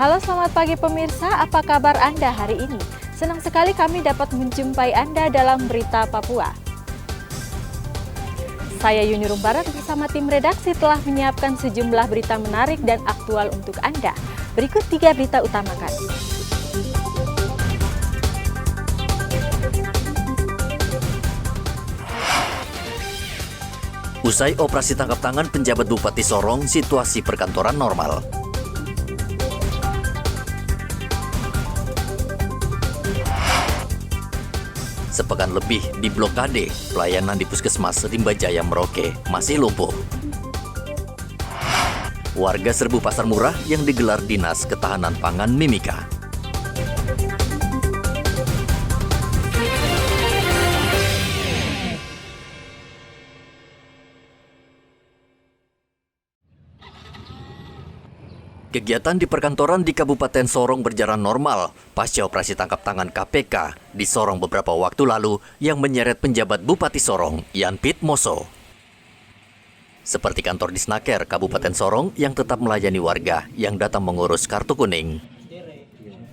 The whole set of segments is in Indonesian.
Halo, selamat pagi pemirsa, apa kabar Anda hari ini? Senang sekali kami dapat menjumpai Anda dalam Berita Papua. Saya Yuni Rumbarat bersama tim redaksi telah menyiapkan sejumlah berita menarik dan aktual untuk Anda. Berikut 3 berita utama kami. Usai operasi tangkap tangan penjabat Bupati Sorong, situasi perkantoran normal. Sepekan lebih diblokade, pelayanan di Puskesmas Rimba Jaya Merauke masih lumpuh. Warga serbu pasar murah yang digelar Dinas Ketahanan Pangan Mimika. Kegiatan di perkantoran di Kabupaten Sorong berjalan normal pasca operasi tangkap tangan KPK di Sorong beberapa waktu lalu yang menyeret penjabat Bupati Sorong, Yan Pitmoso. Seperti kantor Disnaker Kabupaten Sorong yang tetap melayani warga yang datang mengurus kartu kuning.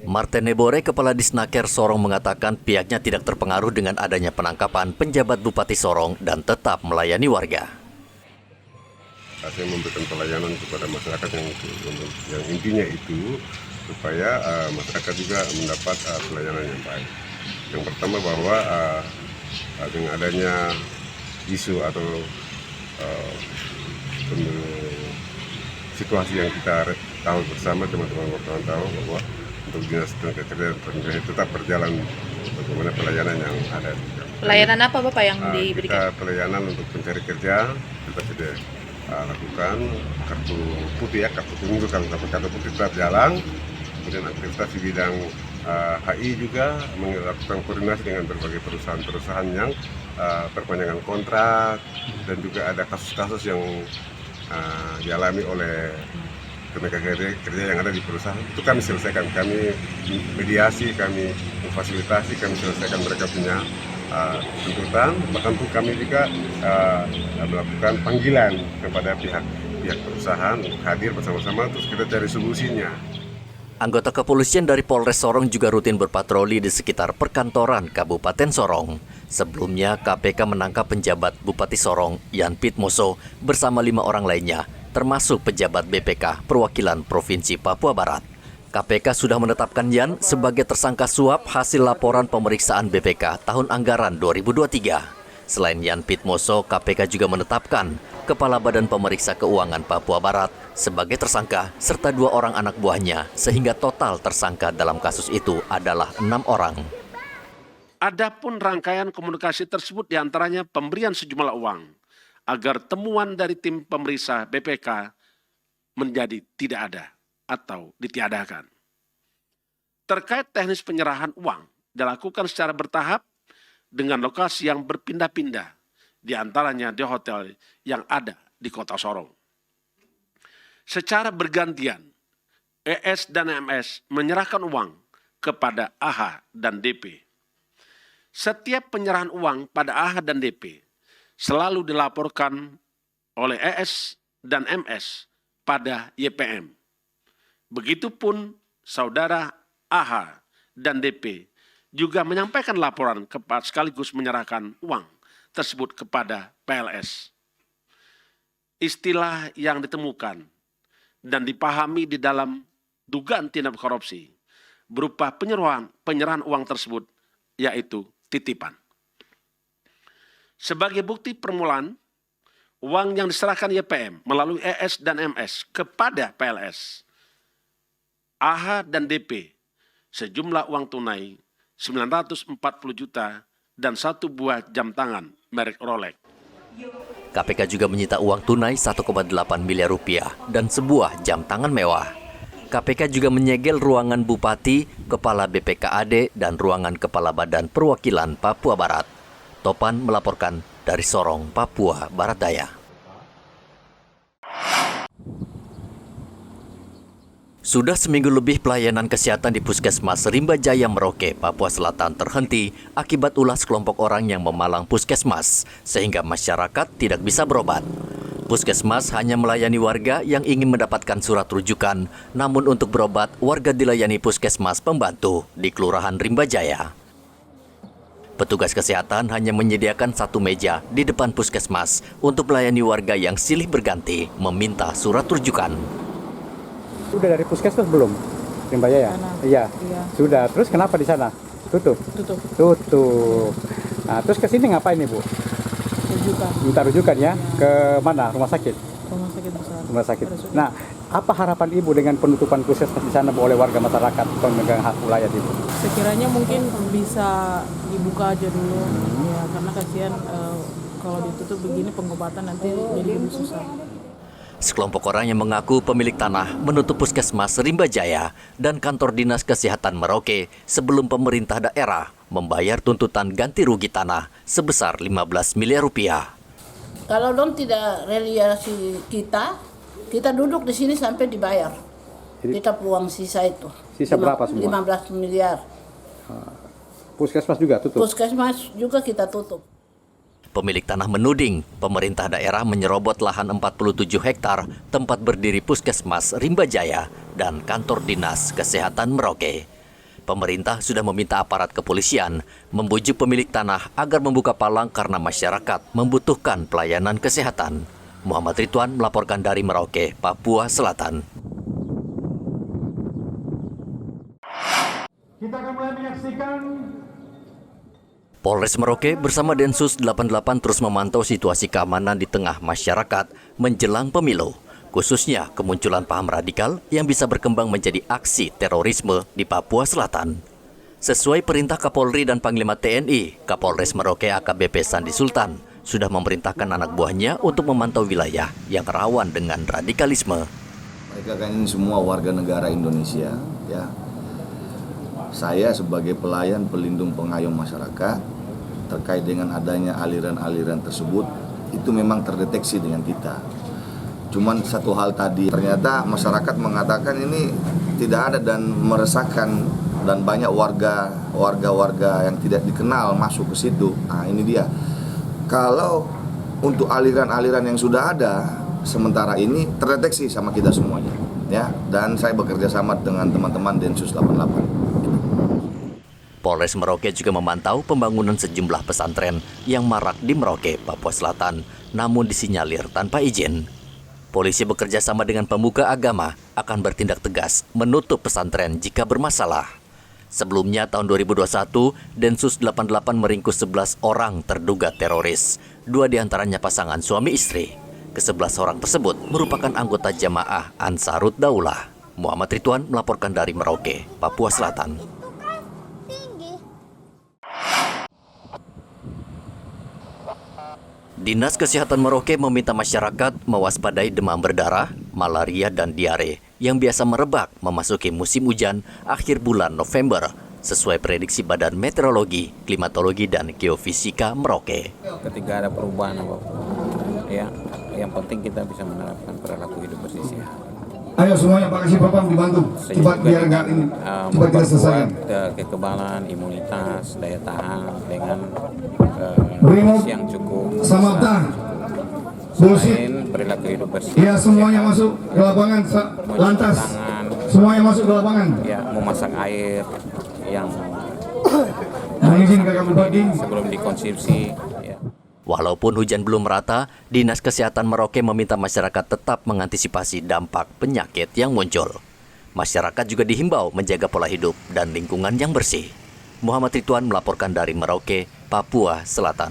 Martin Nebore, Kepala Disnaker Sorong, mengatakan pihaknya tidak terpengaruh dengan adanya penangkapan penjabat Bupati Sorong dan tetap melayani warga. Saya memberikan pelayanan kepada masyarakat yang intinya itu supaya masyarakat juga mendapat pelayanan yang baik. Yang pertama bahwa dengan adanya isu atau situasi yang kita tahu bersama, teman-teman wartawan tahu bahwa untuk Dinas Tenaga Kerja dan Transmigrasi tetap berjalan bagaimana pelayanan yang ada. Pelayanan apa Bapak yang diberikan? Kita pelayanan untuk pencari kerja, kita sudah lakukan kartu putih kartu kuning kalau kartu putih tetap jalan. Kemudian aktivitas di bidang HI juga melakukan koordinasi dengan berbagai perusahaan-perusahaan yang perpanjangan kontrak, dan juga ada kasus-kasus yang dialami oleh tenaga kerja yang ada di perusahaan. Itu kami selesaikan, kami mediasi, kami memfasilitasi, kami selesaikan mereka punya tuntutan. Bahkan pun kami juga melakukan panggilan kepada pihak perusahaan untuk hadir bersama-sama terus kita cari solusinya. Anggota kepolisian dari Polres Sorong juga rutin berpatroli di sekitar perkantoran Kabupaten Sorong. Sebelumnya, KPK menangkap penjabat Bupati Sorong, Yan Pitmoso, bersama 5 orang lainnya, termasuk pejabat BPK Perwakilan Provinsi Papua Barat. KPK sudah menetapkan Yan sebagai tersangka suap hasil laporan pemeriksaan BPK tahun anggaran 2023. Selain Yan Pitmoso, KPK juga menetapkan Kepala Badan Pemeriksa Keuangan Papua Barat sebagai tersangka serta 2 orang anak buahnya, sehingga total tersangka dalam kasus itu adalah 6 orang. Adapun rangkaian komunikasi tersebut diantaranya pemberian sejumlah uang agar temuan dari tim pemeriksa BPK menjadi tidak ada atau ditiadakan. Terkait teknis penyerahan uang dilakukan secara bertahap dengan lokasi yang berpindah-pindah, diantaranya di hotel yang ada di Kota Sorong. Secara bergantian, ES dan MS menyerahkan uang kepada AH dan DP. Setiap penyerahan uang pada AH dan DP selalu dilaporkan oleh ES dan MS pada YPM. Begitupun saudara AH dan DP juga menyampaikan laporan sekaligus menyerahkan uang tersebut kepada PLS. Istilah yang ditemukan dan dipahami di dalam dugaan tindak korupsi berupa penyerahan uang tersebut yaitu titipan. Sebagai bukti permulaan, uang yang diserahkan YPM melalui ES dan MS kepada PLS, AH dan DP, sejumlah uang tunai 940 juta dan 1 buah jam tangan merek Rolex. KPK juga menyita uang tunai 1,8 miliar rupiah dan sebuah jam tangan mewah. KPK juga menyegel ruangan Bupati, Kepala BPKAD, dan ruangan Kepala Badan Perwakilan Papua Barat. Topan melaporkan dari Sorong, Papua Barat Daya. Sudah seminggu lebih pelayanan kesehatan di Puskesmas Rimba Jaya Merauke, Papua Selatan terhenti akibat ulah sekelompok orang yang memalang puskesmas, sehingga masyarakat tidak bisa berobat. Puskesmas hanya melayani warga yang ingin mendapatkan surat rujukan, namun untuk berobat, warga dilayani puskesmas pembantu di Kelurahan Rimba Jaya. Petugas kesehatan hanya menyediakan satu meja di depan puskesmas untuk melayani warga yang silih berganti meminta surat rujukan. Sudah dari puskesmas belum? Rimba Jaya? Iya. Sudah. Terus kenapa di sana? Tutup. Nah, terus ke sini ngapain Ibu? Rujukan. Minta rujukan ya? Ke mana? Rumah sakit? Rumah sakit besar. Rumah sakit. Nah, apa harapan Ibu dengan penutupan puskesmas di sana oleh warga masyarakat pemegang hak wilayah Ibu? Sekiranya mungkin bisa dibuka aja dulu, ya karena kasihan kalau ditutup begini pengobatan nanti jadi lebih susah. Sekelompok orang yang mengaku pemilik tanah menutup puskesmas Rimba Jaya dan kantor dinas kesehatan Merauke sebelum pemerintah daerah membayar tuntutan ganti rugi tanah sebesar 15 miliar rupiah. Kalau dong tidak reliasi kita duduk di sini sampai dibayar. Kita uang sisa itu. Sisa berapa semua? 15 miliar. Puskesmas juga tutup? Puskesmas juga kita tutup. Pemilik tanah menuding pemerintah daerah menyerobot lahan 47 hektar tempat berdiri puskesmas Rimba Jaya dan kantor dinas kesehatan Merauke. Pemerintah sudah meminta aparat kepolisian membujuk pemilik tanah agar membuka palang karena masyarakat membutuhkan pelayanan kesehatan. Muhammad Ridwan melaporkan dari Merauke, Papua Selatan. Kita akan mulai menyaksikan Polres Merauke bersama Densus 88 terus memantau situasi keamanan di tengah masyarakat menjelang pemilu, khususnya kemunculan paham radikal yang bisa berkembang menjadi aksi terorisme di Papua Selatan. Sesuai perintah Kapolri dan Panglima TNI, Kapolres Merauke AKBP Sandi Sultan sudah memerintahkan anak buahnya untuk memantau wilayah yang rawan dengan radikalisme. Mereka kan ini semua warga negara Indonesia, ya. Saya sebagai pelayan pelindung pengayom masyarakat terkait dengan adanya aliran-aliran tersebut itu memang terdeteksi dengan kita. Cuman satu hal tadi, ternyata masyarakat mengatakan ini tidak ada dan meresahkan dan banyak warga yang tidak dikenal masuk ke situ. Nah, ini dia. Kalau untuk aliran-aliran yang sudah ada sementara ini terdeteksi sama kita semuanya, ya. Dan saya bekerja sama dengan teman-teman Densus 88. Polres Merauke juga memantau pembangunan sejumlah pesantren yang marak di Merauke, Papua Selatan, namun disinyalir tanpa izin. Polisi bekerja sama dengan pemuka agama akan bertindak tegas menutup pesantren jika bermasalah. Sebelumnya tahun 2021, Densus 88 meringkus 11 orang terduga teroris. 2 diantaranya pasangan suami istri. Ke-11 orang tersebut merupakan anggota jamaah Ansarut Daulah. Muhammad Ridwan melaporkan dari Merauke, Papua Selatan. Dinas Kesehatan Merauke meminta masyarakat mewaspadai demam berdarah, malaria, dan diare yang biasa merebak memasuki musim hujan akhir bulan November, sesuai prediksi Badan Meteorologi, Klimatologi, dan Geofisika Merauke. Ketika ada perubahan apapun, ya, yang penting kita bisa menerapkan perilaku hidup bersih sehat. Ayo semuanya Pak Kasih Papam dibantu. Cepat biar enggak ini. Cepat kita selesaikan. Kekebalan, imunitas, daya tahan dengan yang cukup. Samapta. Bullshit. Perilaku hidup bersih. Ya semuanya masuk ke lapangan lantas. Semuanya masuk ke lapangan. Ya, memasak air yang mengizinkan kamu bagi sebelum dikonsumsi. Ya. Walaupun hujan belum merata, Dinas Kesehatan Merauke meminta masyarakat tetap mengantisipasi dampak penyakit yang muncul. Masyarakat juga dihimbau menjaga pola hidup dan lingkungan yang bersih. Muhammad Ridwan melaporkan dari Merauke, Papua Selatan.